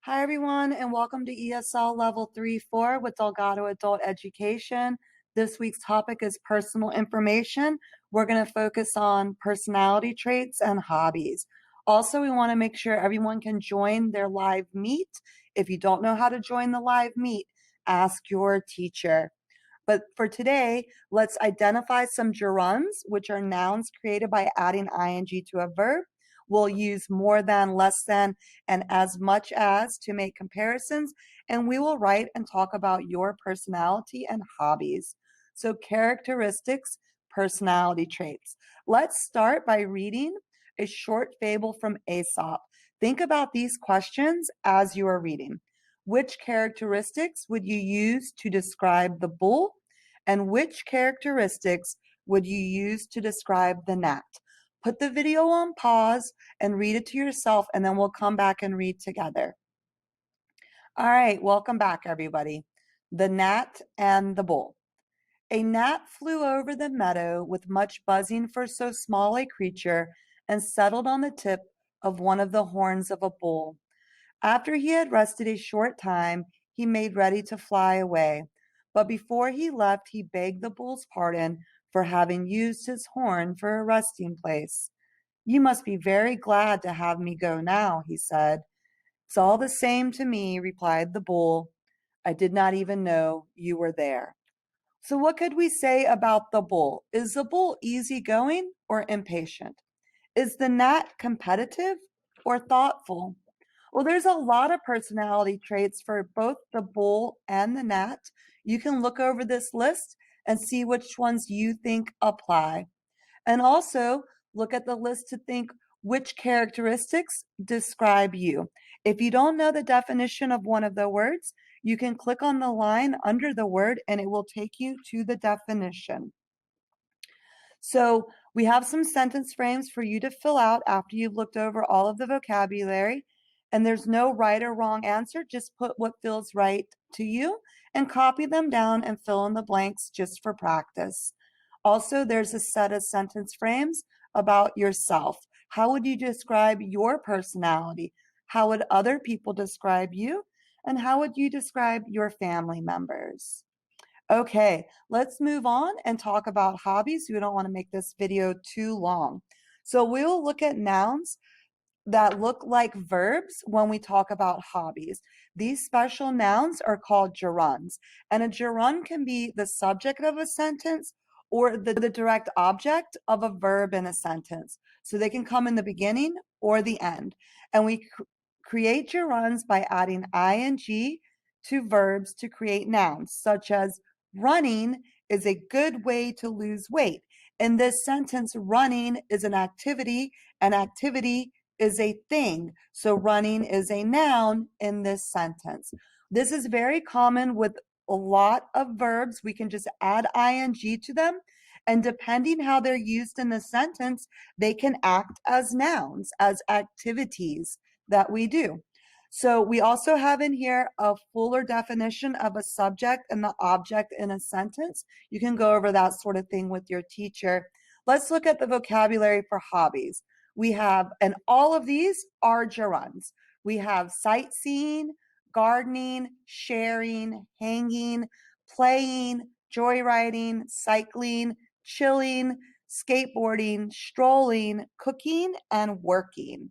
Hi, everyone, and welcome to ESL Level 3-4 with Delgado Adult Education. This week's topic is personal information. We're going to focus on personality traits and hobbies. Also, we want to make sure everyone can join their live meet. If you don't know how to join the live meet, ask your teacher. But for today, let's identify some gerunds, which are nouns created by adding ing to a verb. We'll use more than, less than, and as much as to make comparisons, and we will write and talk about your personality and hobbies. So characteristics, personality traits. Let's start by reading a short fable from Aesop. Think about these questions as you are reading. Which characteristics would you use to describe the bull? And which characteristics would you use to describe the gnat? Put the video on pause and read it to yourself, and then we'll come back and read together. All right, welcome back, everybody. The gnat and the bull. A gnat flew over the meadow with much buzzing for so small a creature and settled on the tip of one of the horns of a bull. After he had rested a short time, he made ready to fly away. But before he left, he begged the bull's pardon for having used his horn for a resting place. You must be very glad to have me go now, he said. It's all the same to me, replied the bull. I did not even know you were there. So what could we say about the bull? Is the bull easygoing or impatient? Is the gnat competitive or thoughtful? Well, there's a lot of personality traits for both the bull and the gnat. You can look over this list and see which ones you think apply. And also look at the list to think which characteristics describe you. If you don't know the definition of one of the words, you can click on the line under the word and it will take you to the definition. So we have some sentence frames for you to fill out after you've looked over all of the vocabulary. And there's no right or wrong answer. Just put what feels right to you and copy them down and fill in the blanks just for practice. Also, there's a set of sentence frames about yourself. How would you describe your personality? How would other people describe you? And how would you describe your family members? Okay, let's move on and talk about hobbies. We don't want to make this video too long. So we'll look at nouns that look like verbs when we talk about hobbies. These special nouns are called gerunds, and a gerund can be the subject of a sentence or the direct object of a verb in a sentence. So they can come in the beginning or the end. And we create gerunds by adding ing to verbs to create nouns, such as running is a good way to lose weight. In this sentence, running is an activity, and activity is a thing. So running is a noun in this sentence. This is very common with a lot of verbs. We can just add ing to them. And depending how they're used in the sentence, they can act as nouns, as activities that we do. So we also have in here a fuller definition of a subject and the object in a sentence. You can go over that sort of thing with your teacher. Let's look at the vocabulary for hobbies. We have, and all of these are gerunds. We have sightseeing, gardening, sharing, hanging, playing, joyriding, cycling, chilling, skateboarding, strolling, cooking, and working.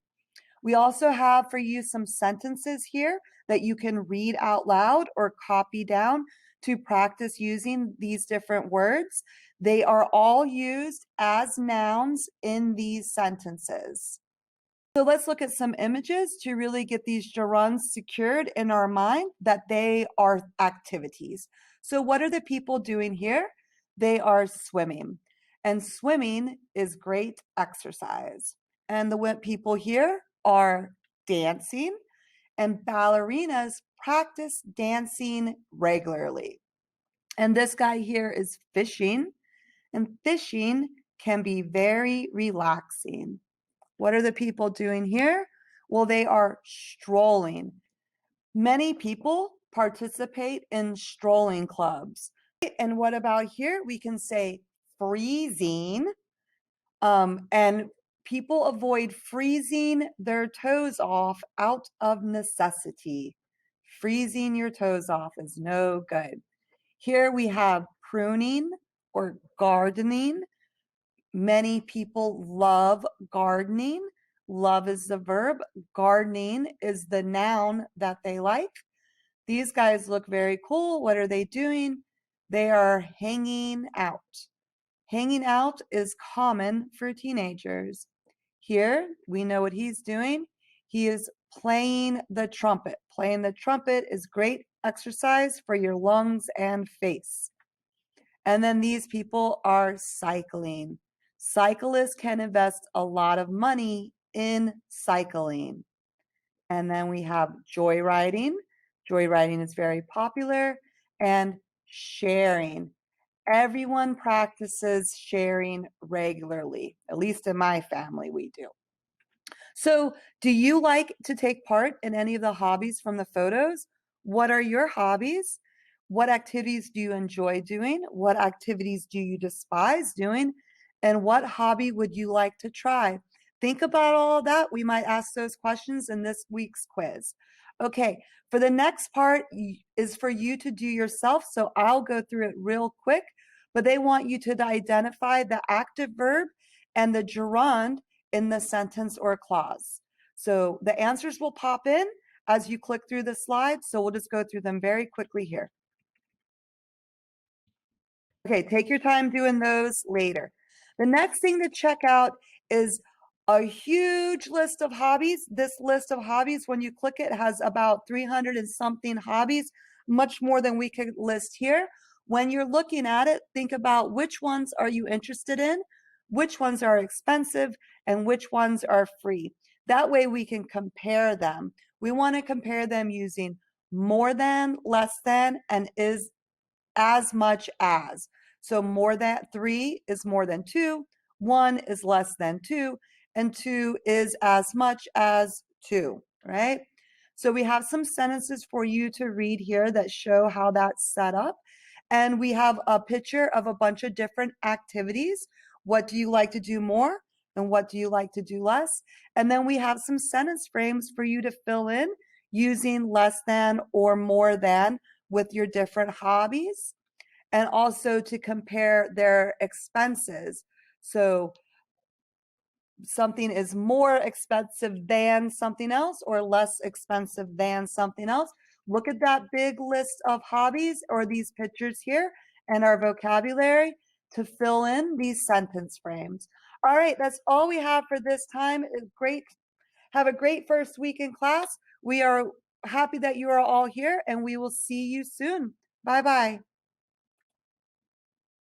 We also have for you some sentences here that you can read out loud or copy down to practice using these different words. They are all used as nouns in these sentences. So let's look at some images to really get these gerunds secured in our mind that they are activities. So what are the people doing here? They are swimming. And swimming is great exercise. And the people here are dancing, and ballerinas practice dancing regularly. And this guy here is fishing, and fishing can be very relaxing. What are the people doing here? Well, they are strolling. Many people participate in strolling clubs. And what about here? We can say freezing. And People avoid freezing their toes off out of necessity. Freezing your toes off is no good. Here we have pruning or gardening. Many people love gardening. Love is the verb. Gardening is the noun that they like. These guys look very cool. What are they doing? They are hanging out. Hanging out is common for teenagers. Here, we know what he's doing. He is playing the trumpet. Playing the trumpet is great exercise for your lungs and face. And then these people are cycling. Cyclists can invest a lot of money in cycling. And then we have joyriding. Joyriding is very popular. And sharing. Everyone practices sharing regularly. At least in my family, we do. So, do you like to take part in any of the hobbies from the photos? What are your hobbies? What activities do you enjoy doing? What activities do you despise doing? And what hobby would you like to try? Think about all of that. We might ask those questions in this week's quiz. Okay, for the next part is for you to do yourself. So I'll go through it real quick, but they want you to identify the active verb and the gerund in the sentence or clause. So the answers will pop in as you click through the slides. So we'll just go through them very quickly here. Okay, take your time doing those later. The next thing to check out is a huge list of hobbies. This list of hobbies, when you click it, has about 300 and something hobbies, much more than we could list here. When you're looking at it, think about which ones are you interested in, which ones are expensive, and which ones are free. That way we can compare them. We want to compare them using more than, less than, and is as much as. So more than 3 is more than 2, 1 is less than 2, and 2 is as much as 2, right? So we have some sentences for you to read here that show how that's set up. And we have a picture of a bunch of different activities. What do you like to do more? And what do you like to do less? And then we have some sentence frames for you to fill in using less than or more than with your different hobbies, and also to compare their expenses. So something is more expensive than something else or less expensive than something else. Look at that big list of hobbies or these pictures here and our vocabulary to fill in these sentence frames. All right, that's all we have for this time. Great. Have a great first week in class. We are happy that you are all here, and we will see you soon. Bye-bye.